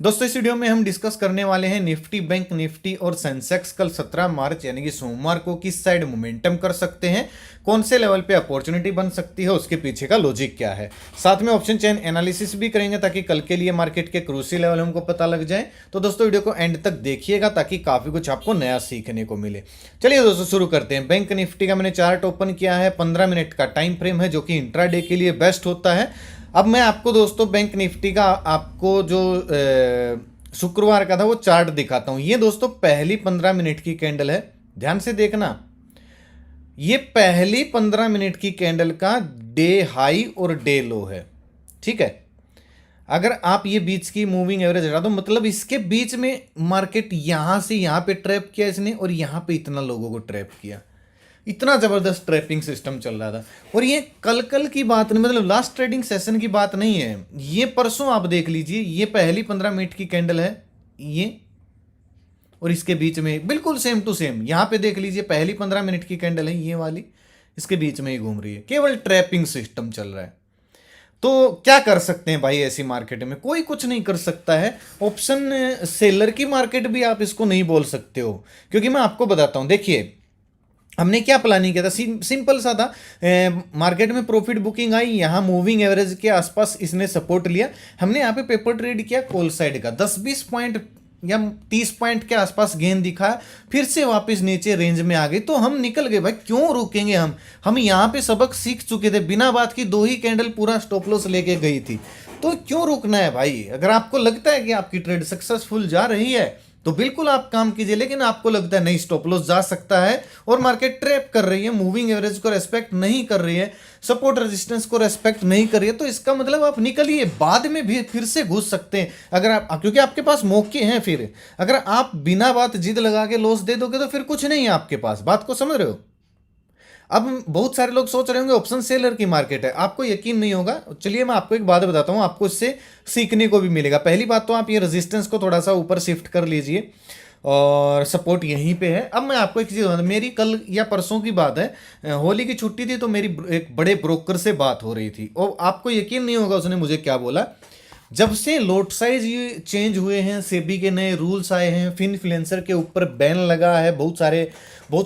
दोस्तों इस वीडियो में हम डिस्कस करने वाले हैं निफ्टी बैंक निफ्टी और सेंसेक्स कल 17 मार्च यानी कि सोमवार को किस साइड मोमेंटम कर सकते हैं, कौन से लेवल पे अपॉर्चुनिटी बन सकती है, उसके पीछे का लॉजिक क्या है। साथ में ऑप्शन चेन एनालिसिस भी करेंगे ताकि कल के लिए मार्केट के क्रूशियल लेवल हमको पता लग जाए। तो दोस्तों वीडियो को एंड तक देखिएगा ताकि काफी कुछ आपको नया सीखने को मिले। चलिए दोस्तों शुरू करते हैं। बैंक निफ्टी का मैंने चार्ट ओपन किया है, 15 मिनट का टाइम फ्रेम है जो कि इंट्राडे के लिए बेस्ट होता है। अब मैं आपको दोस्तों बैंक निफ्टी का आपको जो शुक्रवार का था वो चार्ट दिखाता हूं। ये दोस्तों पहली 15 मिनट की कैंडल है, ध्यान से देखना। ये पहली 15 मिनट की कैंडल का डे हाई और डे लो है, ठीक है। अगर आप ये बीच की मूविंग एवरेज हटा दो, मतलब इसके बीच में मार्केट यहां से यहां पे ट्रैप किया इसने और यहां पे इतना लोगों को ट्रैप किया। इतना जबरदस्त ट्रैपिंग सिस्टम चल रहा था। और ये कल की बात नहीं, मतलब लास्ट ट्रेडिंग सेशन की बात नहीं है, ये परसों आप देख लीजिए। ये पहली 15 मिनट की कैंडल है ये, और इसके बीच में बिल्कुल सेम टू सेम यहां पे देख लीजिए, पहली 15 मिनट की कैंडल है ये वाली, इसके बीच में ही घूम रही है। केवल ट्रैपिंग सिस्टम चल रहा है। तो क्या कर सकते हैं भाई ऐसी मार्केट में? कोई कुछ नहीं कर सकता है। ऑप्शन सेलर की मार्केट भी आप इसको नहीं बोल सकते हो, क्योंकि मैं आपको बताता हूं। देखिए हमने क्या प्लानिंग किया था, सिंपल सा था। मार्केट में प्रॉफिट बुकिंग आई, यहाँ मूविंग एवरेज के आसपास इसने सपोर्ट लिया। हमने यहाँ पे पेपर ट्रेड किया कॉल साइड का, 10-20 पॉइंट या 30 पॉइंट के आसपास गेन दिखा, फिर से वापस नीचे रेंज में आ गई तो हम निकल गए। भाई क्यों रुकेंगे हम यहाँ पे सबक सीख चुके थे। बिना बात की 2 ही कैंडल पूरा स्टॉप लॉस लेके गई थी, तो क्यों रुकना है भाई? अगर आपको लगता है कि आपकी ट्रेड सक्सेसफुल जा रही है तो बिल्कुल आप काम कीजिए। लेकिन आपको लगता है नहीं स्टॉप लॉस जा सकता है और मार्केट ट्रैप कर रही है, मूविंग एवरेज को रेस्पेक्ट नहीं कर रही है, सपोर्ट रेजिस्टेंस को रेस्पेक्ट नहीं कर रही है, तो इसका मतलब आप निकलिए। बाद में भी फिर से घुस सकते हैं अगर आप, क्योंकि आपके पास मौके हैं। फिर अगर आप बिना बात जिद लगा के लॉस दे दोगे तो फिर कुछ नहीं है आपके पास। बात को समझ रहे हो? अब बहुत सारे लोग सोच रहे होंगे ऑप्शन सेलर की मार्केट है, आपको यकीन नहीं होगा। चलिए मैं आपको एक बात बताता हूं, आपको इससे सीखने को भी मिलेगा। पहली बात तो आप ये रेजिस्टेंस को थोड़ा सा ऊपर शिफ्ट कर लीजिए और सपोर्ट यहीं पे है। अब मैं आपको एक चीज़ बताता हूं, मेरी कल या परसों की बात है, होली की छुट्टी थी तो मेरी एक बड़े ब्रोकर से बात हो रही थी और आपको यकीन नहीं होगा उसने मुझे क्या बोला। जब से लोट साइज ये चेंज हुए हैं, सेबी के नए रूल्स आए हैं, फिनफ्लुएंसर के ऊपर बैन लगा है, बहुत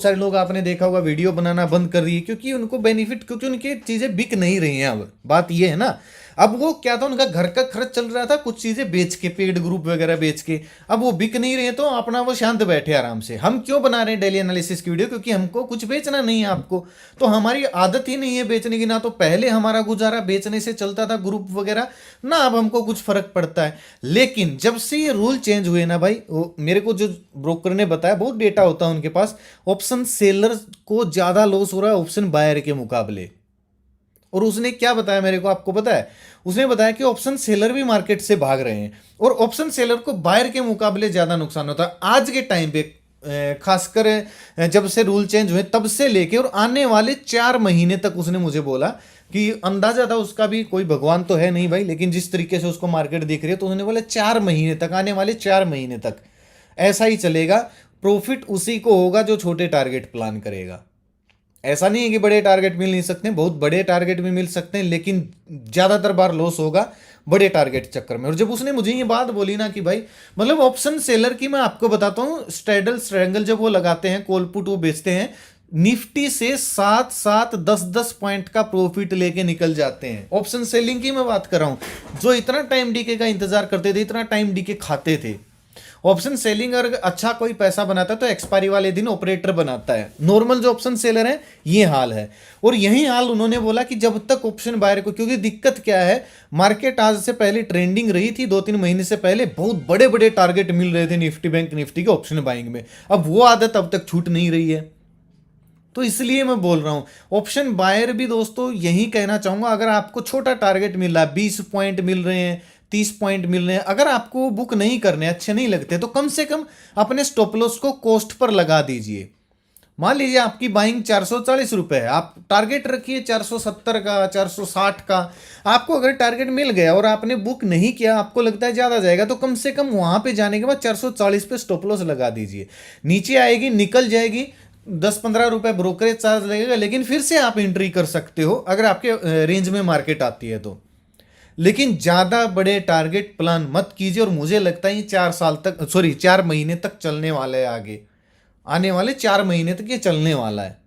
सारे लोग आपने देखा होगा वीडियो बनाना बंद कर दिए, क्योंकि उनको बेनिफिट, क्योंकि उनकी चीज़ें बिक नहीं रही हैं। अब बात ये है ना, अब वो क्या था, उनका घर का खर्च चल रहा था कुछ चीज़ें बेच के, पेड ग्रुप वगैरह बेच के, अब वो बिक नहीं रहे तो अपना वो शांत बैठे आराम से। हम क्यों बना रहे हैं डेली एनालिसिस की वीडियो? क्योंकि हमको कुछ बेचना नहीं है आपको, तो हमारी आदत ही नहीं है बेचने की। ना तो पहले हमारा गुजारा बेचने से चलता था ग्रुप वगैरह, ना अब हमको कुछ फर्क पड़ता है। लेकिन जब से ये रूल चेंज हुए ना भाई, मेरे को जो ब्रोकर ने बताया, बहुत डेटा होता है उनके पास, ऑप्शन सेलर को ज्यादा लॉस हो रहा है ऑप्शन बायर के मुकाबले। और उसने क्या बताया मेरे को, आपको पता है? उसने बताया कि ऑप्शन सेलर भी मार्केट से भाग रहे हैं और ऑप्शन सेलर को बायर के मुकाबले ज्यादा नुकसान होता है आज के टाइम पे। खासकर जब से रूल चेंज हुए तब से लेके और आने वाले 4 महीने तक उसने मुझे बोला कि अंदाजा था उसका भी, कोई भगवान तो है नहीं भाई, लेकिन जिस तरीके से उसको मार्केट दिख रही है तो उसने बोला 4 महीने तक, आने वाले 4 महीने तक ऐसा ही चलेगा। प्रॉफिट उसी को होगा जो छोटे टारगेट प्लान करेगा। ऐसा नहीं है कि बड़े टारगेट मिल नहीं सकते, बहुत बड़े टारगेट भी मिल सकते हैं, लेकिन ज्यादातर बार लॉस होगा बड़े टारगेट चक्कर में। और जब उसने मुझे ये बात बोली ना कि भाई, मतलब ऑप्शन सेलर की मैं आपको बताता हूँ, स्ट्रेडल स्ट्रेंगल जब वो लगाते हैं, कॉल पुट वो बेचते हैं, निफ्टी से 7-7 10-10 पॉइंट का प्रॉफिट लेके निकल जाते हैं। ऑप्शन सेलिंग की मैं बात कर रहा हूं, जो इतना टाइम डीके का इंतजार करते थे, इतना टाइम डीके खाते थे। ऑप्शन सेलिंग अगर अच्छा कोई पैसा बनाता है तो एक्सपायरी वाले दिन ऑपरेटर बनाता है। नॉर्मल जो ऑप्शन सेलर है ये हाल है, और यही हाल उन्होंने बोला कि जब तक ऑप्शन बायर को, क्योंकि दिक्कत क्या है, मार्केट आज से पहले ट्रेंडिंग रही थी, 2-3 महीने से पहले बहुत बड़े बड़े टारगेट मिल रहे थे निफ्टी बैंक निफ्टी के ऑप्शन बाइंग में। अब वो आदत अब तक छूट नहीं रही है, तो इसलिए मैं बोल रहा हूं ऑप्शन बायर भी दोस्तों यही कहना चाहूंगा। अगर आपको छोटा टारगेट मिल रहा है, 20 पॉइंट मिल रहे हैं, 30 पॉइंट मिल रहे हैं, अगर आपको बुक नहीं करने, अच्छे नहीं लगते, तो कम से कम अपने स्टॉप लॉस को कॉस्ट पर लगा दीजिए। मान लीजिए आपकी बाइंग 440 रुपए है, आप टारगेट रखिए 470 का, 460 का। आपको अगर टारगेट मिल गया और आपने बुक नहीं किया, आपको लगता है ज्यादा जाएगा, तो कम से कम वहां पे जाने के बाद 440 पे स्टॉप लॉस लगा दीजिए। नीचे आएगी, निकल जाएगी, 10-15 रुपए ब्रोकरेज चार्ज लगेगा, लेकिन फिर से आप एंट्री कर सकते हो अगर आपके रेंज में मार्केट आती है तो। लेकिन ज़्यादा बड़े टारगेट प्लान मत कीजिए। और मुझे लगता है ये 4 साल तक, सॉरी 4 महीने तक चलने वाला है। आगे आने वाले 4 महीने तक ये चलने वाला है।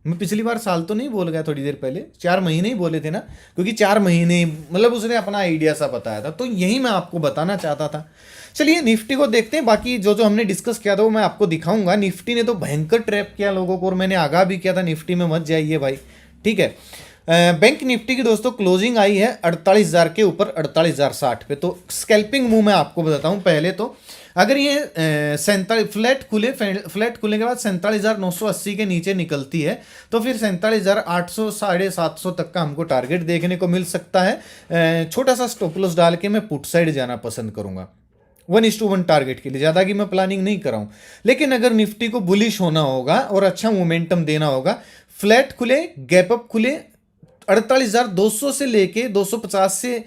मैं पिछली बार साल तो नहीं बोल गया, थोड़ी देर पहले 4 महीने ही बोले थे ना, क्योंकि 4 महीने मतलब उसने अपना आइडिया सा बताया था, तो यही मैं आपको बताना चाहता था। चलिए निफ्टी को देखते हैं। बाकी जो जो हमने डिस्कस किया था वो मैं आपको दिखाऊंगा। निफ्टी ने तो भयंकर ट्रैप किया लोगों को, और मैंने आगाह भी किया था निफ्टी में मत जाइए भाई, ठीक है। बैंक निफ्टी की दोस्तों क्लोजिंग आई है 48,000 के ऊपर, 48,060 पे। तो स्कैल्पिंग मूव मैं आपको बताता हूँ। पहले तो अगर ये 47 फ्लैट खुलने के बाद 47,980 के नीचे निकलती है, तो फिर 47,800 750 तक का हमको टारगेट देखने को मिल सकता है। छोटा सा स्टॉप लॉस डाल के मैं पुट साइड जाना पसंद करूंगा 1:1 टारगेट के लिए। ज़्यादा की मैं प्लानिंग नहीं कर रहा हूँ। लेकिन अगर निफ्टी को बुलिश होना होगा और अच्छा मोमेंटम देना होगा, फ्लैट खुले, गैप अप खुले, 48,200 से लेके 250 से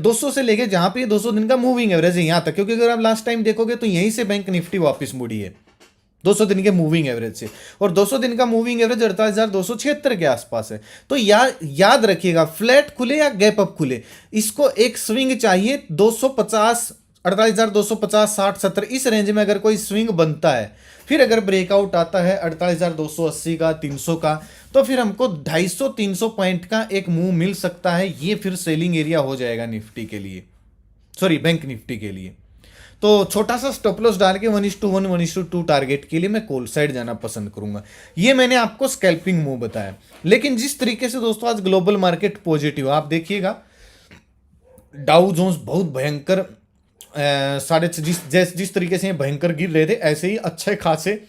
200 से लेके जहां पे 200 दिन का मूविंग एवरेज है यहां तक, क्योंकि अगर आप लास्ट टाइम देखोगे तो यहीं से बैंक निफ्टी वापस मुड़ी है 200 दिन के मूविंग एवरेज से। और 200 दिन का मूविंग एवरेज 48,276 के आसपास है। तो याद रखिएगा, फ्लैट खुले या गैप अप खुले, इसको एक स्विंग चाहिए 250, 48,250, 60, 70 इस रेंज में अगर कोई स्विंग बनता है, फिर अगर ब्रेकआउट आता है 48,280 का, 300 का, तो फिर हमको 250-300 पॉइंट का एक मूव मिल सकता है। ये फिर सेलिंग एरिया हो जाएगा निफ्टी के लिए, सॉरी बैंक निफ्टी के लिए। तो छोटा सा स्टॉप लॉस डाल के 1:1 1:2 टारगेट के लिए मैं कॉल साइड जाना पसंद करूंगा। ये मैंने आपको स्कैल्पिंग मूव बताया। लेकिन जिस तरीके से दोस्तों आज ग्लोबल मार्केट पॉजिटिव, आप देखिएगा डाउ जोन्स बहुत भयंकर जिस तरीके से ये भयंकर गिर रहे थे, ऐसे ही अच्छे खासे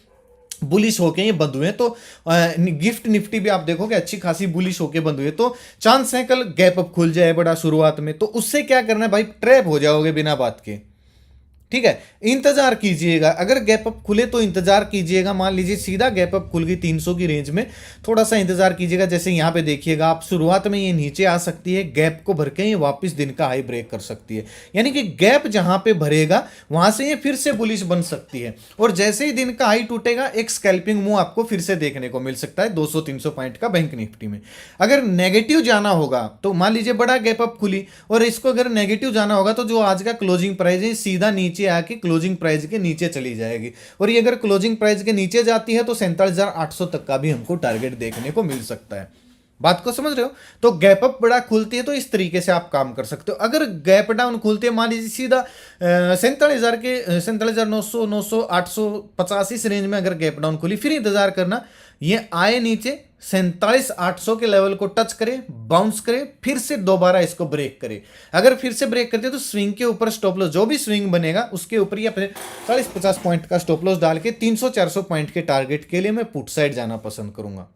बुलिश होके ये बंद हुए। तो गिफ्ट निफ्टी भी आप देखोगे अच्छी खासी बुलिश होके बंद हुए। तो चांस है कल गैप अप खुल जाए बड़ा शुरुआत में, तो उससे क्या करना है भाई, ट्रैप हो जाओगे बिना बात के, ठीक है। इंतजार कीजिएगा, अगर गैप अप खुले तो इंतजार कीजिएगा। मान लीजिए सीधा गैप अप खुल गई 300 की रेंज में, थोड़ा सा इंतजार कीजिएगा। जैसे यहां पे देखिएगा आप, शुरुआत में ये नीचे आ सकती है, गैप को भर के ये वापस दिन का हाई ब्रेक कर सकती है। यानी कि गैप जहां पे भरेगा वहां से ये फिर से बुलिश बन सकती है। और जैसे ही दिन का हाई टूटेगा, एक स्कैल्पिंग मूव आपको फिर से देखने को मिल सकता है 200-300 पॉइंट का बैंक निफ्टी में। अगर नेगेटिव जाना होगा तो मान लीजिए बड़ा गैप अप खुली और इसको अगर नेगेटिव जाना होगा, तो जो आज का क्लोजिंग प्राइस है सीधा नीचे आके क्लोजिंग प्राइस के नीचे चली जाएगी। और ये अगर क्लोजिंग प्राइस के नीचे जाती है तो 47,800 तक का भी हमको टारगेट देखने को मिल सकता है। बात को समझ रहे हो? तो गैप अप बड़ा खुलती है तो इस तरीके से आप काम कर सकते हो। अगर गैप डाउन खुलती है, मान लीजिए सीधा 47,000 के 47,900 900 850 इस रेंज में अगर गैप डाउन खुली, फिर इंतजार करना ये आए नीचे 47,800 के लेवल को टच करे, बाउंस करे, फिर से दोबारा इसको ब्रेक करे। अगर फिर से ब्रेक करते तो स्विंग के ऊपर स्टॉप लॉस, जो भी स्विंग बनेगा उसके ऊपर या फिर 40-50 पॉइंट का स्टॉप लॉस डाल के 300-400 पॉइंट के टारगेट के लिए मैं पुट साइड जाना पसंद करूंगा।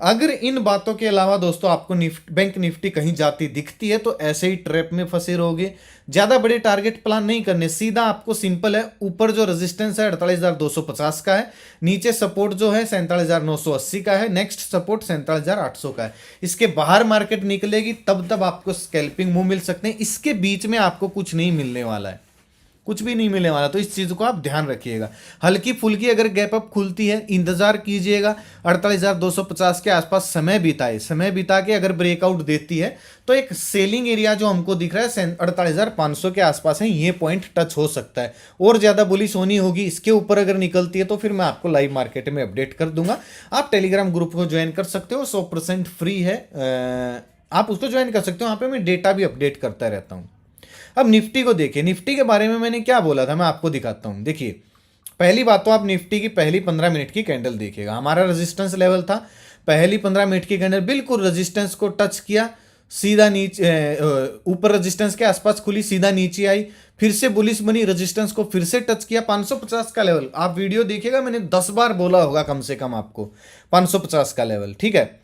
अगर इन बातों के अलावा दोस्तों आपको बैंक निफ्टी कहीं जाती दिखती है तो ऐसे ही ट्रैप में फंसे रहोगे। ज्यादा बड़े टारगेट प्लान नहीं करने, सीधा आपको सिंपल है, ऊपर जो रेजिस्टेंस है 48,250 का है, नीचे सपोर्ट जो है 47,980 का है, नेक्स्ट सपोर्ट 47,800 का है। इसके बाहर मार्केट निकलेगी तब आपको स्कैल्पिंग मूव मिल सकते हैं। इसके बीच में आपको कुछ नहीं मिलने वाला है, कुछ भी नहीं मिलने वाला। तो इस चीज़ को आप ध्यान रखिएगा। हल्की फुल्की अगर गैप अप खुलती है, इंतजार कीजिएगा 48,250 के आसपास समय बिता के अगर ब्रेकआउट देती है तो एक सेलिंग एरिया जो हमको दिख रहा है 48,500 के आसपास है, ये पॉइंट टच हो सकता है। और ज़्यादा बुलिश होनी होगी, इसके ऊपर अगर निकलती है तो फिर मैं आपको लाइव मार्केट में अपडेट कर दूंगा। आप टेलीग्राम ग्रुप को ज्वाइन कर सकते हो, 100% फ्री है, आप उसको ज्वाइन कर सकते हो। वहाँ पर मैं डेटा भी अपडेट करता रहता हूँ। अब निफ्टी को देखिए, निफ्टी के बारे में मैंने क्या बोला था मैं आपको दिखाता हूं। देखिए पहली बात तो आप निफ्टी की पहली 15 मिनट की कैंडल देखिएगा। हमारा रेजिस्टेंस लेवल था, पहली 15 मिनट की कैंडल बिल्कुल रेजिस्टेंस को टच किया, सीधा नीचे ऊपर रेजिस्टेंस के आसपास खुली, सीधा नीचे आई, फिर से बुलिश बनी, रेजिस्टेंस को फिर से टच किया 550 का लेवल। आप वीडियो देखिएगा, मैंने 10 बार बोला होगा कम से कम आपको 550 का लेवल, ठीक है।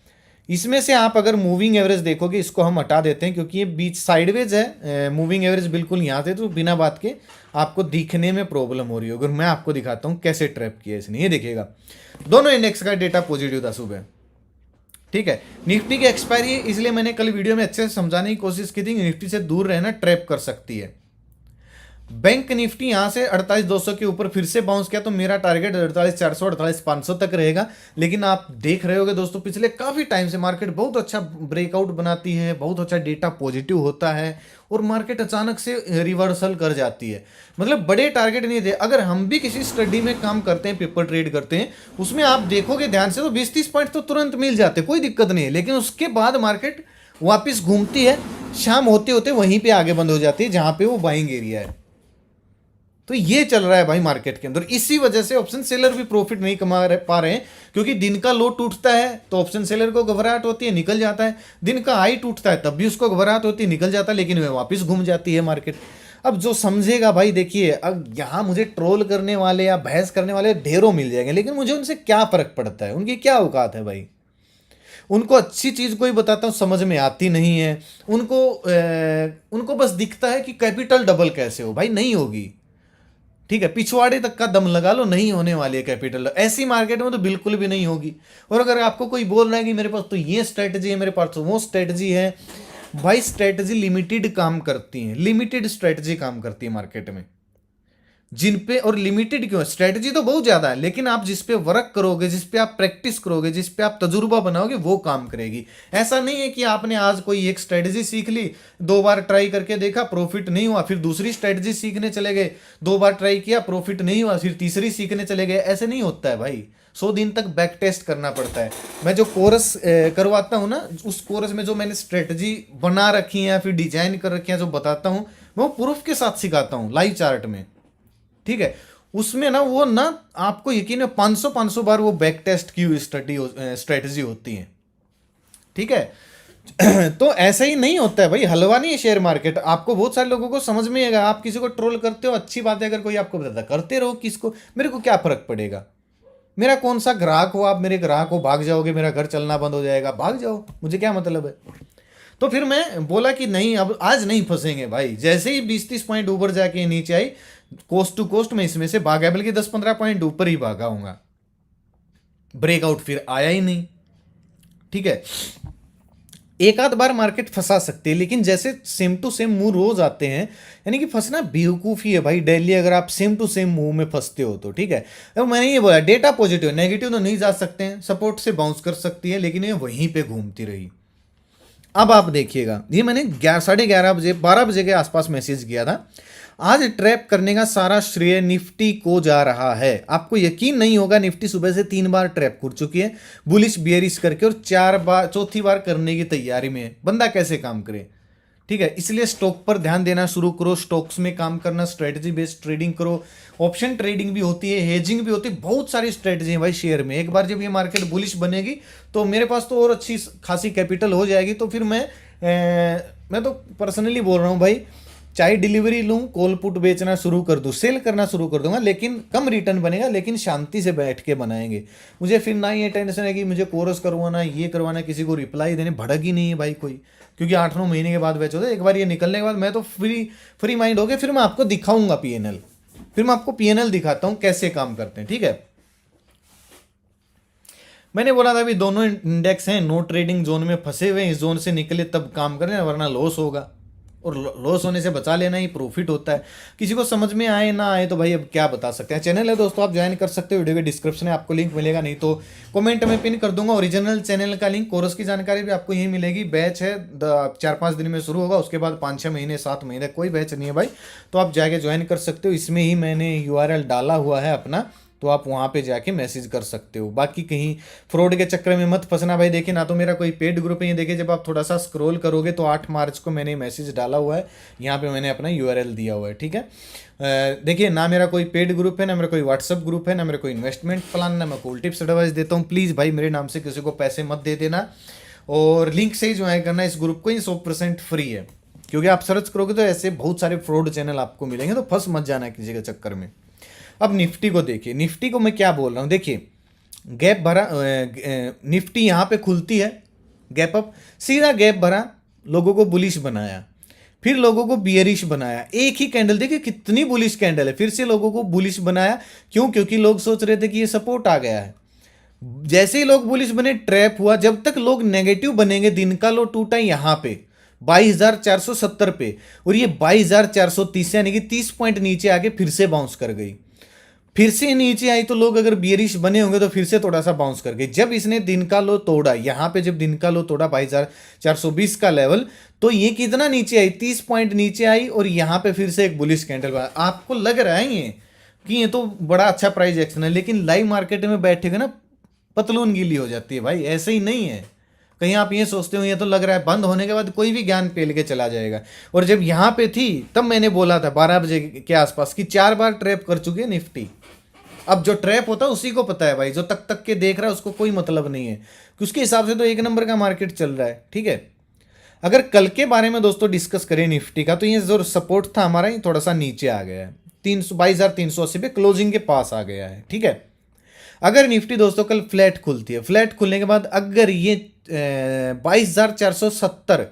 इसमें से आप अगर मूविंग एवरेज देखोगे, इसको हम हटा देते हैं क्योंकि ये बीच साइडवेज है, मूविंग एवरेज बिल्कुल यहाँ से, तो बिना बात के आपको दिखने में प्रॉब्लम हो रही होगी। मैं आपको दिखाता हूँ कैसे ट्रैप किया इसने। ये देखिएगा दोनों इंडेक्स का डेटा पॉजिटिव था सुबह, ठीक है। निफ्टी की एक्सपायरी है, इसलिए मैंने कल वीडियो में अच्छे से समझाने की कोशिश की थी कि निफ्टी से दूर रहना ट्रैप कर सकती है। बैंक निफ्टी यहां से 48,200 के ऊपर फिर से बाउंस किया तो मेरा टारगेट 48,400 48,500 तक रहेगा। लेकिन आप देख रहे होगे दोस्तों, पिछले काफी टाइम से मार्केट बहुत अच्छा ब्रेकआउट बनाती है, बहुत अच्छा डेटा पॉजिटिव होता है और मार्केट अचानक से रिवर्सल कर जाती है। मतलब बड़े टारगेट नहीं थे। अगर हम भी किसी स्टडी में काम करते हैं, पेपर ट्रेड करते हैं, उसमें आप देखोगे ध्यान से तो 20-30 पॉइंट तो तुरंत मिल जाते, कोई दिक्कत नहीं है। लेकिन उसके बाद मार्केट वापस घूमती है, शाम होते होते वहीं पे आगे बंद हो जाती है जहां पे वो बाइंग एरिया है। तो ये चल रहा है भाई मार्केट के अंदर। इसी वजह से ऑप्शन सेलर भी प्रॉफिट नहीं पा रहे हैं, क्योंकि दिन का लो टूटता है तो ऑप्शन सेलर को घबराहट होती है, निकल जाता है। दिन का हाई टूटता है तब भी उसको घबराहट होती है, निकल जाता है, लेकिन वह वापस घूम जाती है मार्केट। अब जो समझेगा भाई, देखिए अब यहाँ मुझे ट्रोल करने वाले या बहस करने वाले ढेरों मिल जाएंगे, लेकिन मुझे उनसे क्या फर्क पड़ता है, उनकी क्या औकात है भाई। उनको अच्छी चीज कोई बताता हूँ समझ में आती नहीं है। उनको बस दिखता है कि कैपिटल डबल कैसे हो, भाई नहीं होगी। ठीक है, पिछवाड़े तक का दम लगा लो, नहीं होने वाली है कैपिटल। ऐसी मार्केट में तो बिल्कुल भी नहीं होगी। और अगर आपको कोई बोल रहा है कि मेरे पास तो ये स्ट्रेटजी है, मेरे पास तो वो स्ट्रेटजी है, भाई स्ट्रेटजी लिमिटेड काम करती है, लिमिटेड स्ट्रेटजी काम करती है मार्केट में। जिन पे, और लिमिटेड क्यों है, स्ट्रेटजी तो बहुत ज्यादा है, लेकिन आप जिस पे वर्क करोगे, जिस पे आप प्रैक्टिस करोगे, जिस पे आप तजुर्बा बनाओगे, वो काम करेगी। ऐसा नहीं है कि आपने आज कोई एक स्ट्रेटजी सीख ली, 2 बार ट्राई करके देखा, प्रॉफिट नहीं हुआ, फिर दूसरी स्ट्रेटजी सीखने चले गए, 2 बार ट्राई किया, प्रॉफिट नहीं हुआ, फिर तीसरी सीखने चले गए। ऐसे नहीं होता है भाई, 100 दिन तक बैक टेस्ट करना पड़ता है। मैं जो कोर्स करवाता हूँ ना, उस कोर्स में जो मैंने स्ट्रेटजी बना रखी है या फिर डिजाइन कर रखी है, जो बताता हूँ, वो प्रूफ के साथ सिखाता हूँ, लाइव चार्ट में। ठीक है, उसमें ना वो ना आपको यकीन है 500 बार वो बैक टेस्ट की हुई स्ट्रेटजी होती है। ठीक है तो ऐसा ही नहीं होता है भाई, हलवा नहीं है शेयर मार्केट। आपको बहुत सारे लोगों को समझ में आएगा, आप किसी को ट्रोल करते हो अच्छी बात है, अगर कोई आपको बताता करते रहो, किसको मेरे को क्या फर्क पड़ेगा। मेरा कौन सा ग्राहक हो, आप मेरे ग्राहक हो, भाग जाओगे, मेरा घर चलना बंद हो जाएगा, भाग जाओ, मुझे क्या मतलब है। तो फिर मैं बोला कि नहीं, अब आज नहीं फंसेंगे भाई। जैसे ही 20-30 पॉइंट ऊपर जाके नीचे आई, कोस्ट टू कोस्ट में इसमें से भागा, बल्कि 10-15 पॉइंट ऊपर ही भागा हूंगा। ब्रेकआउट फिर आया ही नहीं। ठीक है, एक आध बार मार्केट फंसा सकती है, लेकिन जैसे सेम टू सेम मूव रोज आते हैं, यानी कि फंसना बेवकूफ़ी है भाई। डेली अगर आप सेम टू सेम मूव में फंसते हो तो ठीक है। अब मैंने ये बोला डेटा पॉजिटिव, नेगेटिव तो नहीं जा सकते हैं, सपोर्ट से बाउंस कर सकती है, लेकिन ये वहीं पे घूमती रही। अब आप देखिएगा, ये मैंने 11:30 बजे 12 बजे के आसपास मैसेज किया था। आज ट्रैप करने का सारा श्रेय निफ्टी को जा रहा है। आपको यकीन नहीं होगा, निफ्टी सुबह से 3 बार ट्रैप कर चुकी है, बुलिश बियरिश करके, और 4 बार, चौथी बार करने की तैयारी में है। बंदा कैसे काम करे। ठीक है, इसलिए स्टॉक पर ध्यान देना शुरू करो, स्टॉक्स में काम करना, स्ट्रेटजी बेस्ड ट्रेडिंग करो। ऑप्शन ट्रेडिंग भी होती है, हेजिंग भी होती है, बहुत सारी स्ट्रेटजी है भाई शेयर में। एक बार जब ये मार्केट बुलिश बनेगी तो मेरे पास तो और अच्छी खासी कैपिटल हो जाएगी, तो फिर मैं तो पर्सनली बोल रहा हूँ भाई, चाहे डिलीवरी लूँ, कॉल पुट बेचना शुरू कर दूँ, सेल करना शुरू कर दूंगा, लेकिन कम रिटर्न बनेगा, लेकिन शांति से बैठ के बनाएंगे। मुझे फिर ना ये टेंशन है कि मुझे कोर्स करवाना, ये करवाना, किसी को रिप्लाई देने, भड़क ही नहीं है भाई कोई, क्योंकि 8-9 महीने के बाद बेचो। एक बार ये निकलने के बाद मैं तो फ्री माइंड हो गया। फिर मैं आपको दिखाऊंगा पीएनएल, फिर मैं आपको पीएनएल दिखाता हूँ कैसे काम करते हैं। ठीक है, मैंने बोला था अभी दोनों इंडेक्स हैं नो ट्रेडिंग जोन में फंसे हुए, इस जोन से निकले तब काम करें, वरना लॉस होगा, और लॉस होने से बचा लेना ही प्रॉफिट होता है। किसी को समझ में आए ना आए तो भाई अब क्या बता सकते हैं। चैनल है दोस्तों, आप ज्वाइन कर सकते हो, वीडियो के डिस्क्रिप्शन में आपको लिंक मिलेगा, नहीं तो कमेंट में पिन कर दूंगा। ओरिजिनल चैनल का लिंक, कोर्स की जानकारी भी आपको यही मिलेगी। बैच है 4-5 दिन में शुरू होगा, उसके बाद 5-6 महीने 7 महीने कोई बैच नहीं है भाई, तो आप जाके ज्वाइन कर सकते हो। इसमें ही मैंने URL डाला हुआ है अपना, तो आप वहाँ पे जाके मैसेज कर सकते हो। बाकी कहीं फ्रॉड के चक्कर में मत फंसना भाई। देखिए ना तो मेरा कोई पेड ग्रुप है, ये देखिए जब आप थोड़ा सा स्क्रॉल करोगे तो 8 मार्च को मैंने मैसेज डाला हुआ है, यहाँ पे मैंने अपना URL दिया हुआ है। ठीक है, देखिए ना मेरा कोई पेड ग्रुप है, ना मेरा कोई व्हाट्सअप ग्रुप है, ना मेरा कोई इन्वेस्टमेंट प्लान, ना मैं कोई टिप्स एडवाइस देता हूँ। प्लीज़ भाई मेरे नाम से किसी को पैसे मत दे देना, और लिंक से ही ज्वाइन करना इस ग्रुप को, ही 100% फ्री है। क्योंकि आप सर्च करोगे तो ऐसे बहुत सारे फ्रॉड चैनल आपको मिलेंगे, तो फंस मत जाना किसी के चक्कर में। अब निफ्टी को देखिए, निफ्टी को मैं क्या बोल रहा हूँ, देखिए गैप भरा, निफ्टी यहाँ पे खुलती है, गैप अप, सीधा गैप भरा, लोगों को बुलिश बनाया, फिर लोगों को बियरिश बनाया। एक ही कैंडल, देखिए कितनी बुलिश कैंडल है, फिर से लोगों को बुलिश बनाया। क्यों? क्योंकि लोग सोच रहे थे कि ये सपोर्ट आ गया है। जैसे ही लोग बुलिश बने, ट्रैप हुआ। जब तक लोग नेगेटिव बनेंगे, दिन का लो टूटा यहाँ पे, 22,470 पे, और ये 22,430 यानी कि 30 पॉइंट नीचे आके फिर से बाउंस कर गई। फिर से नीचे आई तो लोग अगर बियरिश बने होंगे तो फिर से थोड़ा सा बाउंस कर गई। जब इसने दिन का लो तोड़ा, यहां पे जब दिन का लो तोड़ा 22,420 का लेवल, तो ये कितना नीचे आई, 30 पॉइंट नीचे आई, और यहां पे फिर से एक बुलिश कैंडल बना। आपको लग रहा है ये कि ये तो बड़ा अच्छा प्राइस एक्शन है, लेकिन लाइव मार्केट में बैठेगा ना पतलून गीली हो जाती है भाई, ऐसे ही नहीं है। कहीं आप ये सोचते हो ये तो लग रहा है बंद होने के बाद कोई भी ज्ञान पेल के चला जाएगा। और जब यहाँ पे थी तब मैंने बोला था 12 बजे के आसपास कि 4 बार ट्रैप कर चुके हैं निफ्टी। अब जो ट्रैप होता है उसी को पता है भाई, जो तक तक के देख रहा है उसको कोई मतलब नहीं है, कि उसके हिसाब से तो एक नंबर का मार्केट चल रहा है। ठीक है, अगर कल के बारे में दोस्तों डिस्कस करें निफ्टी का, तो ये जो सपोर्ट था हमारा ये थोड़ा सा नीचे आ गया है, 22,380 पे क्लोजिंग के पास आ गया है। ठीक है, अगर निफ्टी दोस्तों कल फ्लैट खुलती है, फ्लैट खुलने के बाद अगर ये 22,470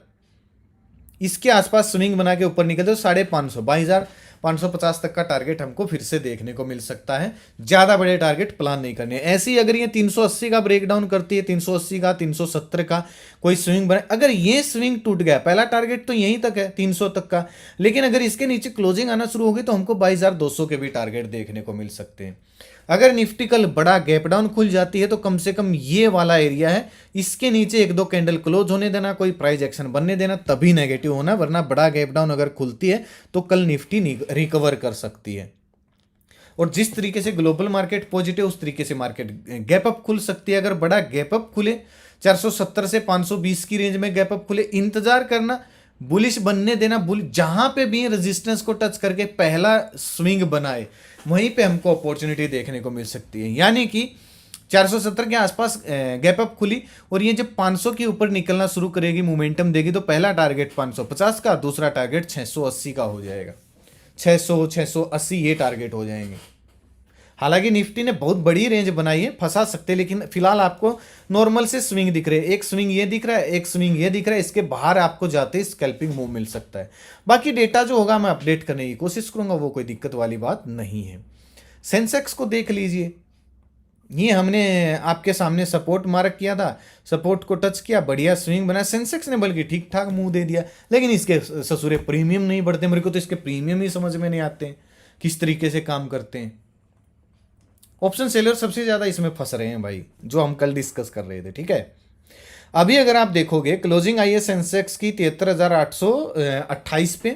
इसके आसपास स्विंग बना के ऊपर निकलते तो 550, 22,550 तक का टारगेट हमको फिर से देखने को मिल सकता है। ज्यादा बड़े टारगेट प्लान नहीं करने। ऐसे ही अगर ये 380 का ब्रेकडाउन करती है, 380 का, 370 का कोई स्विंग बने, अगर ये स्विंग टूट गया, पहला टारगेट तो यहीं तक है 300 तक का, लेकिन अगर इसके नीचे क्लोजिंग आना शुरू होगी तो हमको 22,200 के भी टारगेट देखने को मिल सकते हैं। अगर निफ्टी कल बड़ा गैप डाउन खुल जाती है तो कम से कम ये वाला एरिया है, इसके नीचे एक दो कैंडल क्लोज होने देना, कोई प्राइस एक्शन बनने देना, तभी नेगेटिव होना, वरना बड़ा गैप डाउन अगर खुलती है तो कल निफ्टी रिकवर कर सकती है। और जिस तरीके से ग्लोबल मार्केट पॉजिटिव, उस तरीके से मार्केट गैप अप खुल सकती है। अगर बड़ा गैप अप खुले 470 से 520 की रेंज में गैप अप खुले, इंतजार करना, बुलिश बनने देना, जहां पे भी रेजिस्टेंस को टच करके पहला स्विंग बनाए वहीं पे हमको अपॉर्चुनिटी देखने को मिल सकती है। यानी कि 470 के आसपास गैप अप खुली और ये जब 500 के ऊपर निकलना शुरू करेगी, मोमेंटम देगी, तो पहला टारगेट 550 का, दूसरा टारगेट 680 का हो जाएगा। 600 680 ये टारगेट हो जाएंगे। हालांकि निफ्टी ने बहुत बड़ी रेंज बनाई है, फंसा सकते हैं, लेकिन फिलहाल आपको नॉर्मल से स्विंग दिख रहे हैं। एक स्विंग ये दिख रहा है, एक स्विंग ये दिख रहा है, इसके बाहर आपको जाते स्कैल्पिंग मूव मिल सकता है। बाकी डेटा जो होगा मैं अपडेट करने की कोशिश करूंगा, वो कोई दिक्कत वाली बात नहीं है। सेंसेक्स को देख लीजिए, ये हमने आपके सामने सपोर्ट मार्क किया था, सपोर्ट को टच किया, बढ़िया स्विंग बना सेंसेक्स ने, बल्कि ठीक ठाक मुंह दे दिया, लेकिन इसके ससुरे प्रीमियम नहीं बढ़ते। मेरे को तो इसके प्रीमियम ही समझ में नहीं आते हैं किस तरीके से काम करते हैं। ऑप्शन सेलर सबसे ज्यादा इसमें फंस रहे हैं भाई, जो हम कल डिस्कस कर रहे थे। ठीक है, अभी अगर आप देखोगे क्लोजिंग आई है सेंसेक्स की 73,828 पे,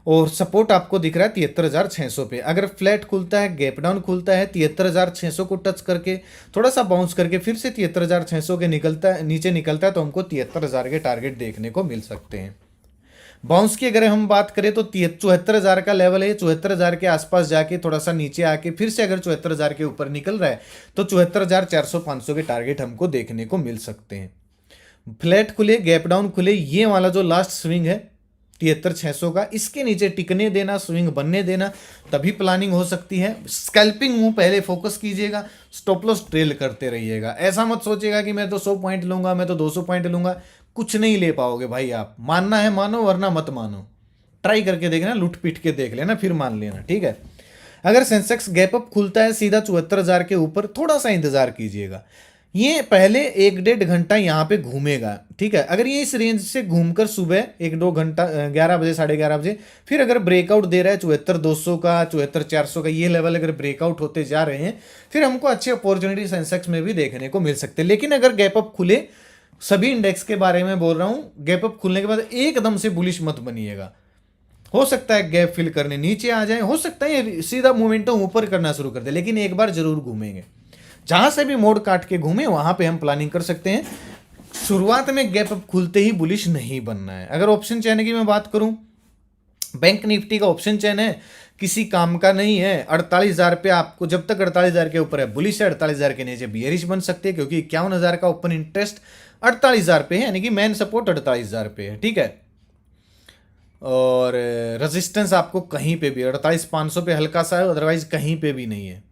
और सपोर्ट आपको दिख रहा है 73,600 पे। अगर फ्लैट खुलता है, गैप डाउन खुलता है 73,600 को टच करके, थोड़ा सा बाउंस करके फिर से 73,600 के निकलता है, नीचे निकलता है, तो हमको 73,000 के टारगेट देखने को मिल सकते हैं। बाउंस की अगर हम बात करें तो 74,000 का लेवल है, 74,000 के आसपास जाके थोड़ा सा नीचे आके फिर से अगर 74,000 के ऊपर निकल रहा है तो 74,400-500 के टारगेट हमको देखने को मिल सकते हैं। फ्लैट खुले, गैप डाउन खुले, ये वाला जो लास्ट स्विंग है 73,600 का, इसके नीचे टिकने देना, स्विंग बनने देना, तभी प्लानिंग हो सकती है। स्कैल्पिंग मूव पहले फोकस कीजिएगा, स्टॉप लॉस ट्रेल करते रहिएगा। ऐसा मत सोचिएगा कि मैं तो 100 पॉइंट लूंगा, मैं तो 200 पॉइंट लूंगा, कुछ नहीं ले पाओगे भाई आप। मानना है मानो, वरना मत मानो, ट्राई करके देखना, लुट पीट के देख लेना, फिर मान लेना। ठीक है, अगर सेंसेक्स गैप अप खुलता है सीधा 74,000 के ऊपर, थोड़ा सा इंतजार कीजिएगा, ये पहले 1-1.5 घंटा यहाँ पे घूमेगा। ठीक है, अगर ये इस रेंज से घूमकर सुबह 1-2 घंटा 11 बजे 11:30 बजे फिर अगर ब्रेकआउट दे रहा है 74,200 का, 74,400 का, ये लेवल अगर ब्रेकआउट होते जा रहे हैं, फिर हमको अच्छी अपॉर्चुनिटी सेंसेक्स में भी देखने को मिल सकते हैं। लेकिन अगर गैप अप खुले, सभी इंडेक्स के बारे में बोल रहा हूं, गैप अप खुलने के बाद एकदम से बुलिश मत बनिएगा। हो सकता है गैप फिल करने नीचे आ जाए, हो सकता है सीधा मोमेंटम ऊपर करना शुरू कर दे, लेकिन एक बार जरूर घूमेंगे। जहां से भी मोड़ काट के घूमे वहां पे हम प्लानिंग कर सकते हैं। शुरुआत में गैप अप खुलते ही बुलिश नहीं बनना है। अगर ऑप्शन चैन की मैं बात करूं, बैंक निफ्टी का ऑप्शन चैन है, किसी काम का नहीं है। 48,000 पे आपको, जब तक 48,000 के ऊपर है बुलिश है, 48,000 के नीचे बियरिश बन सकते हैं, क्योंकि 51,000 का ओपन इंटरेस्ट 48,000 पे है, यानी कि मेन सपोर्ट 48,000 पे है। ठीक है, और रेजिस्टेंस आपको कहीं पे भी 48,500 पे हल्का सा है, अदरवाइज कहीं पे भी नहीं है,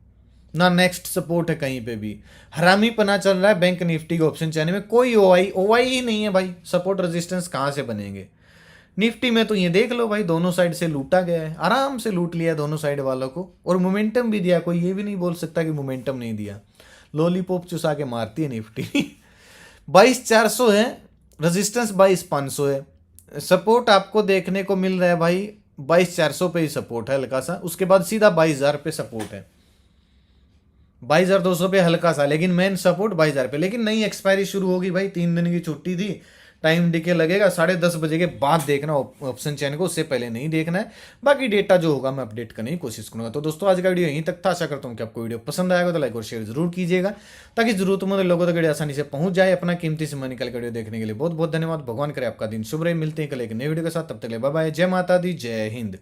ना नेक्स्ट सपोर्ट है कहीं पे भी। हरामी पना चल रहा है बैंक निफ्टी के ऑप्शन चैन में, कोई ओआई ही नहीं है भाई। सपोर्ट रेजिस्टेंस कहाँ से बनेंगे निफ्टी में? तो ये देख लो भाई, दोनों साइड से लूटा गया है, आराम से लूट लिया दोनों साइड वालों को, और मोमेंटम भी दिया। कोई ये भी नहीं बोल सकता कि मोमेंटम नहीं दिया। लॉलीपॉप चुसा के मारती है निफ्टी। 22,400 है रेजिस्टेंस, 22,500 है सपोर्ट आपको देखने को मिल रहा है भाई 22,400 पे ही सपोर्ट है हल्का सा, उसके बाद सीधा 22,000 पे सपोर्ट है, 22,200 पे हल्का सा, लेकिन मेन सपोर्ट 22,000 पे। लेकिन नई एक्सपायरी शुरू होगी भाई, 3 दिन की छुट्टी थी, टाइम डिके लगेगा, 10:30 बजे के बाद देखना ऑप्शन चैन को, उससे पहले नहीं देखना है। बाकी डेटा जो होगा मैं अपडेट करने की कोशिश करूंगा। तो दोस्तों आज का वीडियो यहीं तक था, आशा करता हूँ कि आपको वीडियो पसंद आएगा, तो लाइक और शेयर जरूर कीजिएगा ताकि जरूरतमंद लोगों तक वीडियो आसानी से पहुंच जाए। अपना कीमती समय निकल कर वीडियो देखने के लिए बहुत बहुत धन्यवाद। भगवान करे आपका दिन शुभ रहे। मिलते हैं कल एक नई वीडियो के साथ, तब तक के लिए बाय बाय। जय माता दी, जय हिंद।